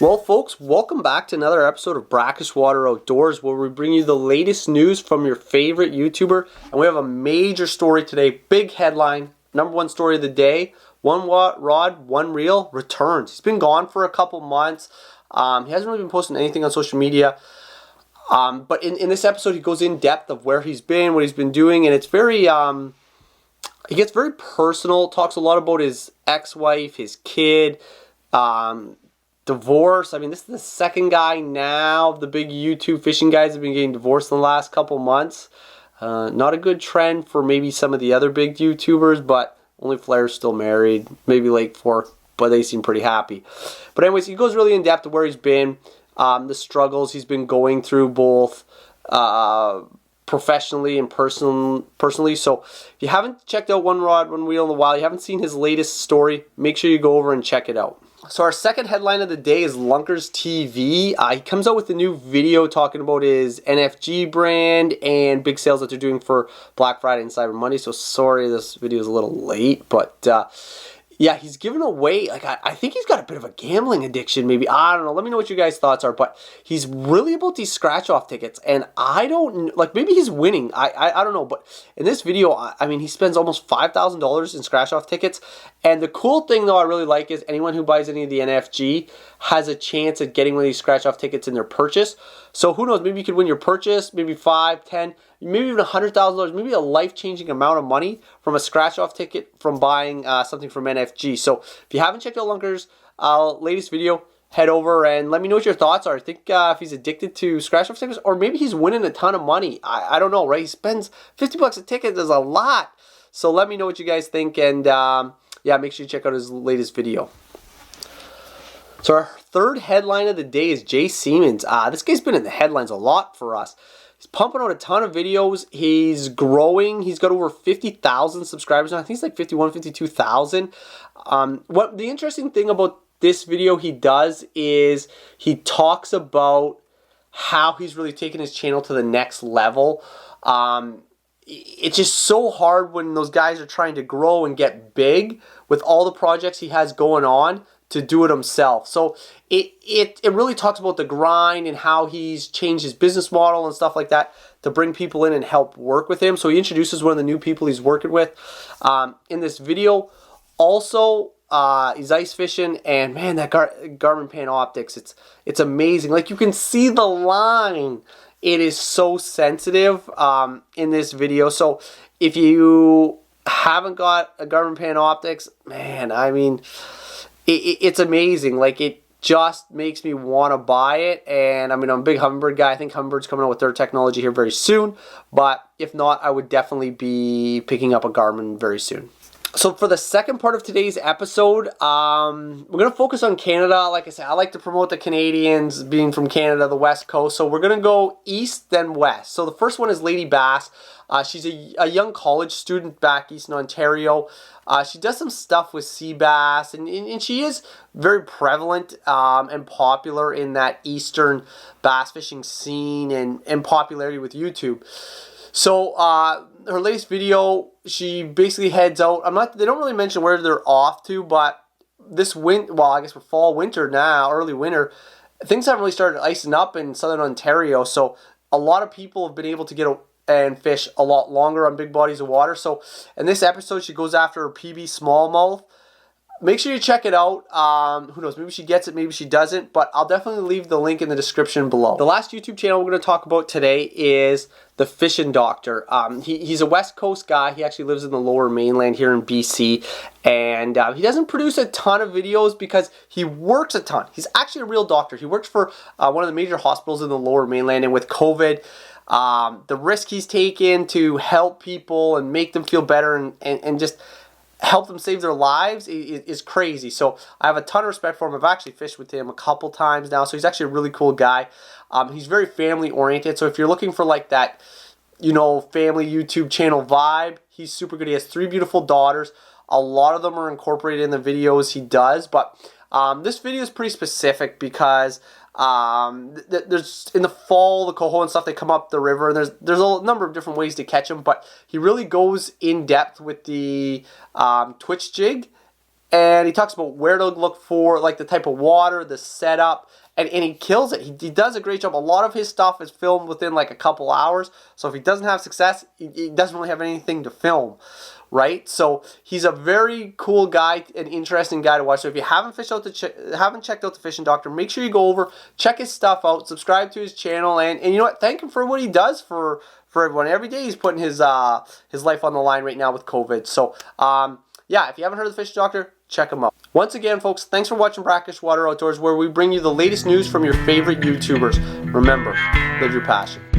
Well, folks, welcome back to another episode of Brackish Water Outdoors, where we bring you the latest news from your favorite YouTuber. And we have a major story today, big headline, number one story of the day. One rod, one reel returns. He's been gone for a couple months. He hasn't really been posting anything on social media. But in this episode, he goes in depth of where he's been, what he's been doing, and it's very, he gets very personal, talks a lot about his ex-wife, his kid, divorce. I mean, this is the second guy now. The big YouTube fishing guys have been getting divorced in the last couple months. Not a good trend for maybe some of the other big YouTubers, but only Flair's still married. Maybe Lake Fork, but they seem pretty happy. But anyways, he goes really in depth of where he's been, the struggles he's been going through both professionally and personally. So if you haven't checked out One Rod, One Reel in a while, you haven't seen his latest story, make sure you go over and check it out. So our second headline of the day is Lunkers TV. He comes out with a new video talking about his NFG brand and big sales that they're doing for Black Friday and Cyber Monday. So sorry this video is a little late, but yeah, he's giving away, like, I think he's got a bit of a gambling addiction, maybe. I don't know. Let me know what you guys' thoughts are. But he's really about these scratch-off tickets. And I don't, like, maybe he's winning. I don't know. But in this video, I mean, he spends almost $5,000 in scratch-off tickets. And the cool thing, though, I really like is anyone who buys any of the NFG has a chance at getting one of these scratch-off tickets in their purchase. So who knows? Maybe you could win your purchase, maybe 5, 10, maybe even $100,000, maybe a life-changing amount of money from a scratch-off ticket from buying something from NFG. So if you haven't checked out Lunkers' latest video, head over and let me know what your thoughts are. I think if he's addicted to scratch-off tickets, or maybe he's winning a ton of money. I don't know, right? He spends $50 a ticket. There's a lot. So let me know what you guys think, and yeah, make sure you check out his latest video. So our third headline of the day is Siemens. This guy's been in the headlines a lot for us. He's pumping out a ton of videos. He's growing. He's got over 50,000 subscribers now. I think it's like 51, 52,000. What the interesting thing about this video he does is he talks about how he's really taken his channel to the next level. It's just so hard when those guys are trying to grow and get big with all the projects he has going on to do it himself. So it really talks about the grind and how he's changed his business model and stuff like that to bring people in and help work with him. So he introduces one of the new people he's working with in this video. Also, he's ice fishing, and man, that Garmin Panoptics, it's amazing. Like, you can see the line. It is so sensitive in this video. So if you haven't got a Garmin Panoptics, man, I mean, it's amazing. Like, it just makes me want to buy it. And I mean, I'm a big Humminbird guy. I think Humminbird's coming out with their technology here very soon. But if not, I would definitely be picking up a Garmin very soon. So for the second part of today's episode, we're going to focus on Canada. Like I said, I like to promote the Canadians being from Canada, the West Coast. So we're going to go east then west. So the first one is Lady Bass. She's a young college student back east in Ontario. She does some stuff with sea bass, and she is very prevalent and popular in that eastern bass fishing scene and popularity with YouTube. So her latest video, she basically heads out. They don't really mention where they're off to, but this I guess we're fall, winter now, early winter, things haven't really started icing up in southern Ontario. So a lot of people have been able to get and fish a lot longer on big bodies of water. So in this episode, she goes after her PB smallmouth. Make sure you check it out. Who knows, maybe she gets it, maybe she doesn't, but I'll definitely leave the link in the description below. The last YouTube channel we're going to talk about today is The Fishing Doctor. He's a West Coast guy. He actually lives in the Lower Mainland here in BC, and he doesn't produce a ton of videos because he works a ton. He's actually a real doctor. He works for one of the major hospitals in the Lower Mainland, and with COVID, the risk he's taken to help people and make them feel better and just help them save their lives is crazy. So I have a ton of respect for him. I've actually fished with him a couple times now. So he's actually a really cool guy. He's very family oriented. So if you're looking for like that, you know, family YouTube channel vibe, he's super good. He has 3 beautiful daughters. A lot of them are incorporated in the videos he does. But this video is pretty specific because there's in the fall, the coho and stuff, they come up the river, and there's a number of different ways to catch them, but he really goes in depth with the twitch jig and he talks about where to look for, like the type of water, the setup, and he kills it. He does a great job. A lot of his stuff is filmed within like a couple hours, so if he doesn't have success, he doesn't really have anything to film, right? So he's a very cool guy, an interesting guy to watch. So if you haven't checked out the Fishing Doctor, make sure you go over, check his stuff out, subscribe to his channel, and you know what? Thank him for what he does for everyone. Every day he's putting his life on the line right now with COVID. So yeah, if you haven't heard of the Fishing Doctor, check him out. Once again, folks, thanks for watching Brackish Water Outdoors, where we bring you the latest news from your favorite YouTubers. Remember, live your passion.